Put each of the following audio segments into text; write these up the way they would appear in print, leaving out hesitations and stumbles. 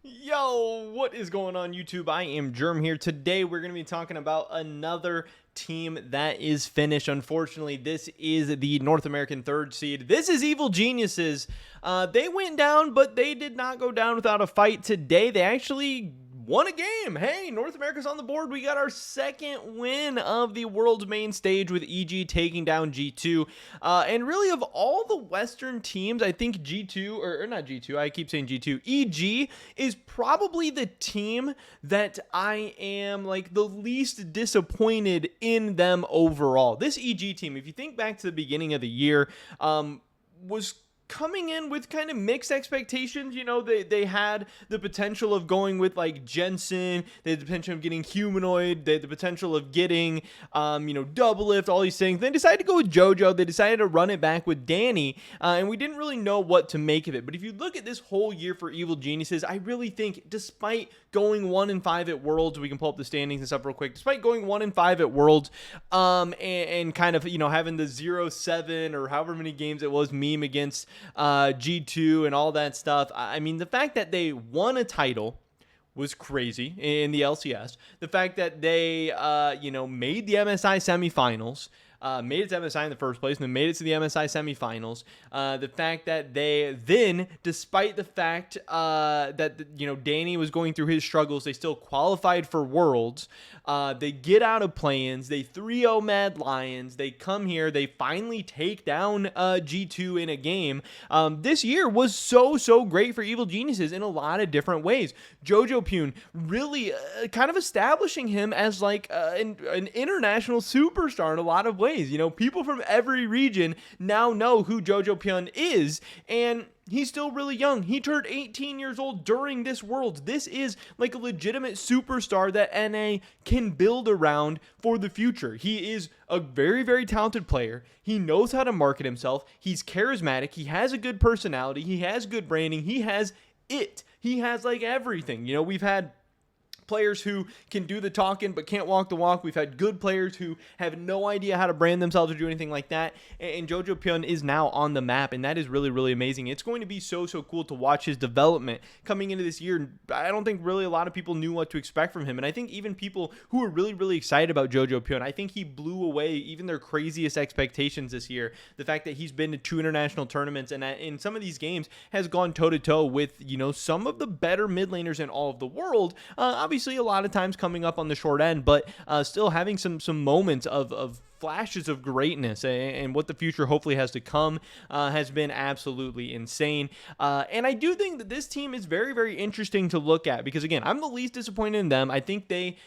Yo, what is going on YouTube? I am Germ here. Today we're going to be talking about another team that is finished. Unfortunately, this is the North American third seed. This is Evil Geniuses. They went down, but they did not go down without a fight today. They actually won a game. Hey, North America's on the board. We got our second win of the world's main stage with EG taking down G2. And really, of all the Western teams, I think G2, or not G2, I keep saying G2, EG is probably the team that I am like the least disappointed in them overall. This EG team, if you think back to the beginning of the year, was coming in with kind of mixed expectations. You know, they had the potential of going with like Jensen, they had the potential of getting Humanoid, they had the potential of getting double lift, all these things. They decided to go with Jojo. They decided to run it back with Danny, and we didn't really know what to make of it. But if you look at this whole year for Evil Geniuses, I really think despite going 1-5 at Worlds, we can pull up the standings and stuff real quick, despite going 1-5 at Worlds, and kind of having the 0-7 or however many games it was meme against G2 and all that stuff. I mean, the fact that they won a title was crazy in the LCS. The fact that they, made the MSI semifinals, made it to MSI in the first place, and then made it to the MSI semifinals. The fact that they then, despite the fact that Danny was going through his struggles, they still qualified for Worlds. They get out of play-ins. They 3-0 Mad Lions. They come here. They finally take down G2 in a game. This year was so great for Evil Geniuses in a lot of different ways. Jojopyun really kind of establishing him as like an international superstar in a lot of ways. People from every region now know who Jojopyun is, and he's still really young. He turned 18 years old during this World. This is like a legitimate superstar that NA can build around for the future. He is a very talented player. He knows how to market himself. He's charismatic. He has a good personality. He has good branding. He has it. He has like everything. We've had players who can do the talking but can't walk the walk. We've had good players who have no idea how to brand themselves or do anything like that. And Jojopyun is now on the map, and that is really amazing. It's going to be so cool to watch his development coming into this year. I don't think really a lot of people knew what to expect from him, and I think even people who were really excited about Jojopyun, I think he blew away even their craziest expectations this year. The fact that he's been to 2 international tournaments and in some of these games has gone toe-to-toe with some of the better mid laners in all of the world. Obviously a lot of times coming up on the short end, but still having some moments of flashes of greatness, and what the future hopefully has to come has been absolutely insane. And I do think that this team is very interesting to look at, because again, I'm the least disappointed in them. I think they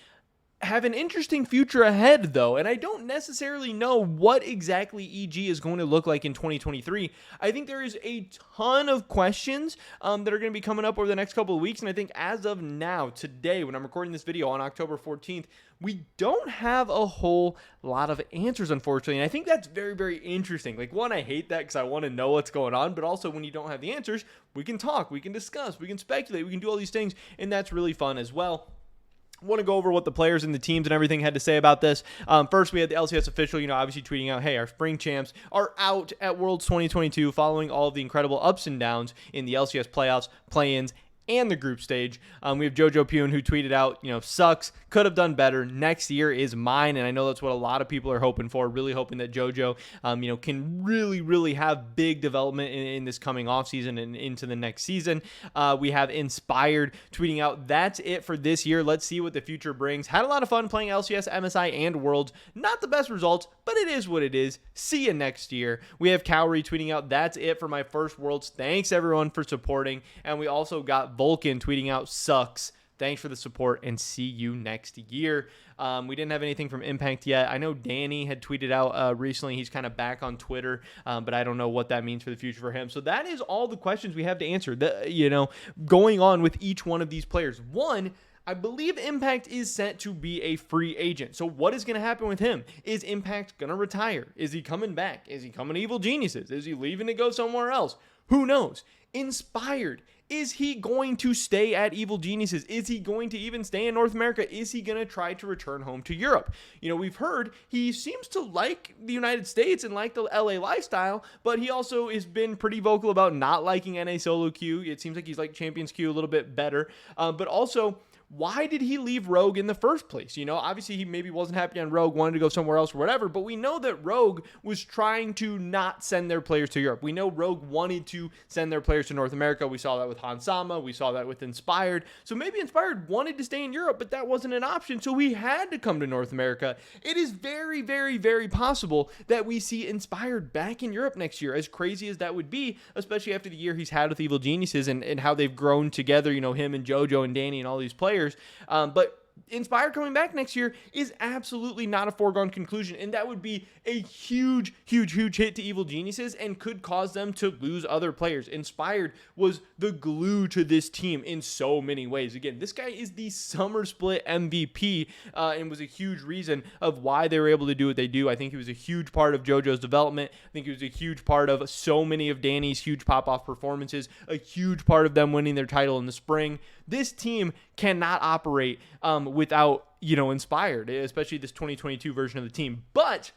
have an interesting future ahead, though, and I don't necessarily know what exactly EG is going to look like in 2023. I think there is a ton of questions that are going to be coming up over the next couple of weeks, and I think as of now, today, when I'm recording this video on October 14th, we don't have a whole lot of answers, unfortunately, and I think that's very interesting. Like, one, I hate that because I want to know what's going on, but also when you don't have the answers, we can talk, we can discuss, we can speculate, we can do all these things, and that's really fun as well. Want to go over what the players and the teams and everything had to say about this. First, we had the LCS official, obviously tweeting out, hey, our spring champs are out at Worlds 2022 following all of the incredible ups and downs in the LCS playoffs, play-ins, and the group stage. We have Jojopyun, who tweeted out, sucks, could have done better, next year is mine. And I know that's what a lot of people are hoping for, really hoping that Jojo, can really have big development in this coming offseason and into the next season. We have Inspired tweeting out, that's it for this year. Let's see what the future brings. Had a lot of fun playing LCS, MSI, and Worlds. Not the best results, but it is what it is. See you next year. We have Cowrie tweeting out, that's it for my first Worlds. Thanks everyone for supporting. And we also got Vulcan tweeting out, sucks. Thanks for the support and see you next year. We didn't have anything from Impact yet. I know Danny had tweeted out recently. He's kind of back on Twitter, but I don't know what that means for the future for him. So that is all the questions we have to answer, going on with each one of these players. One, I believe Impact is set to be a free agent. So what is going to happen with him? Is Impact going to retire? Is he coming back? Is he coming to Evil Geniuses? Is he leaving to go somewhere else? Who knows? Inspired Is he going to stay at Evil Geniuses? Is he going to even stay in North America? Is he going to try to return home to Europe? You know, we've heard he seems to like the United States and like the LA lifestyle, but he also has been pretty vocal about not liking NA solo queue. It seems like he's like Champions queue a little bit better, but also, why did he leave Rogue in the first place? You know, obviously he maybe wasn't happy on Rogue, wanted to go somewhere else or whatever, but we know that Rogue was trying to not send their players to Europe. We know Rogue wanted to send their players to North America. We saw that with Hansama. We saw that with Inspired. So maybe Inspired wanted to stay in Europe, but that wasn't an option, so he had to come to North America. It is very, very, very possible that we see Inspired back in Europe next year, as crazy as that would be, especially after the year he's had with Evil Geniuses and how they've grown together, you know, him and Jojo and Danny and all these players. But Inspired coming back next year is absolutely not a foregone conclusion, and that would be a huge, huge, huge hit to Evil Geniuses and could cause them to lose other players. Inspired was the glue to this team in so many ways. Again, this guy is the Summer Split MVP and was a huge reason of why they were able to do what they do. I think he was a huge part of JoJo's development. I think he was a huge part of so many of Danny's huge pop-off performances, a huge part of them winning their title in the spring. This team cannot operate without, you know, Inspired, especially this 2022 version of the team. But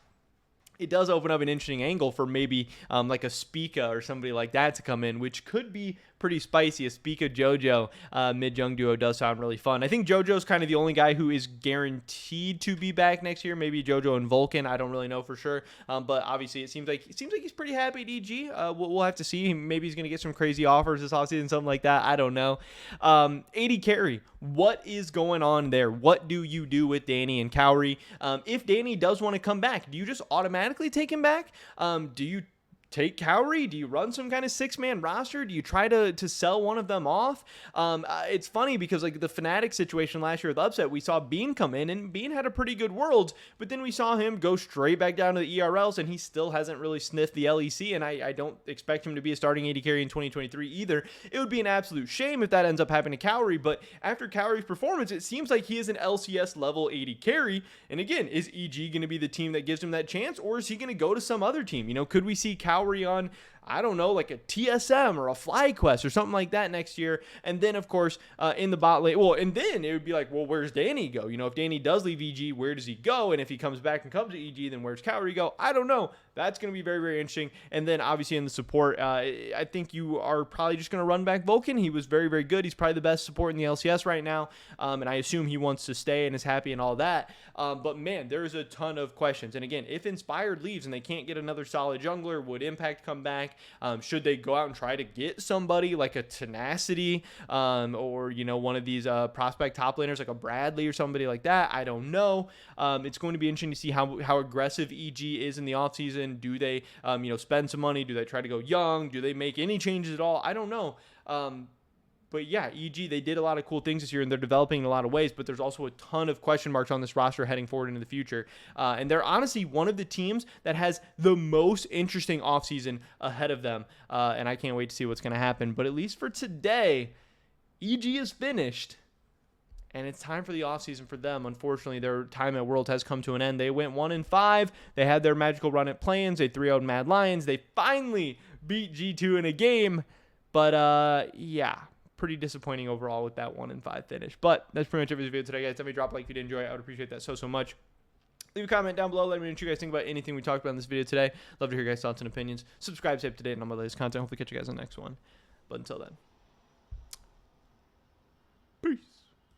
it does open up an interesting angle for maybe like a Spica or somebody like that to come in, which could be pretty spicy. A Spica JoJo mid-young duo does sound really fun. I think JoJo's kind of the only guy who is guaranteed to be back next year. Maybe JoJo and Vulcan. I don't really know for sure. But obviously it seems like he's pretty happy at EG. We'll have to see. Maybe he's going to get some crazy offers this offseason, something like that. I don't know. AD Carry. What is going on there? What do you do with Danny and Cowrie? If Danny does want to come back, do you just automatically take him back? Do you take Cowrie? Do you run some kind of 6-man roster? Do you try to sell one of them off? It's funny because like the Fnatic situation last year with Upset, we saw Bean come in and Bean had a pretty good Worlds, but then we saw him go straight back down to the ERLs and he still hasn't really sniffed the LEC, and I don't expect him to be a starting AD carry in 2023 either. It would be an absolute shame if that ends up happening to Cowrie, but after Cowrie's performance, it seems like he is an LCS level AD carry, and again, is EG going to be the team that gives him that chance, or is he going to go to some other team? You know, could we see Cowrie on, I don't know, like a TSM or a FlyQuest or something like that next year? And then, of course, in the bot lane, well, and then it would be like, well, where's Danny go? You know, if Danny does leave EG, where does he go? And if he comes back and comes to EG, then where's Cowrie go? I don't know. That's going to be very, very interesting. And then, obviously, in the support, I think you are probably just going to run back Vulcan. He was very, very good. He's probably the best support in the LCS right now, and I assume he wants to stay and is happy and all that. But, man, there's a ton of questions. And, again, if Inspired leaves and they can't get another solid jungler, would Impact come back? Should they go out and try to get somebody like a Tenacity or, you know, one of these prospect top laners like a Bradley or somebody like that? I don't know. It's going to be interesting to see how aggressive EG is in the offseason. Do they, you know, spend some money? Do they try to go young? Do they make any changes at all? I don't know. But yeah, EG, they did a lot of cool things this year, and they're developing in a lot of ways, but there's also a ton of question marks on this roster heading forward into the future. And they're honestly one of the teams that has the most interesting offseason ahead of them. And I can't wait to see what's going to happen. But at least for today, EG is finished. And it's time for the offseason for them. Unfortunately, their time at World has come to an end. They went 1-5. They had their magical run at Plans. They 3-0'd Mad Lions. They finally beat G2 in a game. But, yeah, pretty disappointing overall with that 1-5 finish. But that's pretty much it for this video today, guys. Tell me drop a like if you did enjoy it. I would appreciate that so much. Leave a comment down below. Let me know what you guys think about anything we talked about in this video today. Love to hear your guys' thoughts and opinions. Subscribe, stay up to date on my latest content. Hopefully catch you guys on the next one. But until then, peace.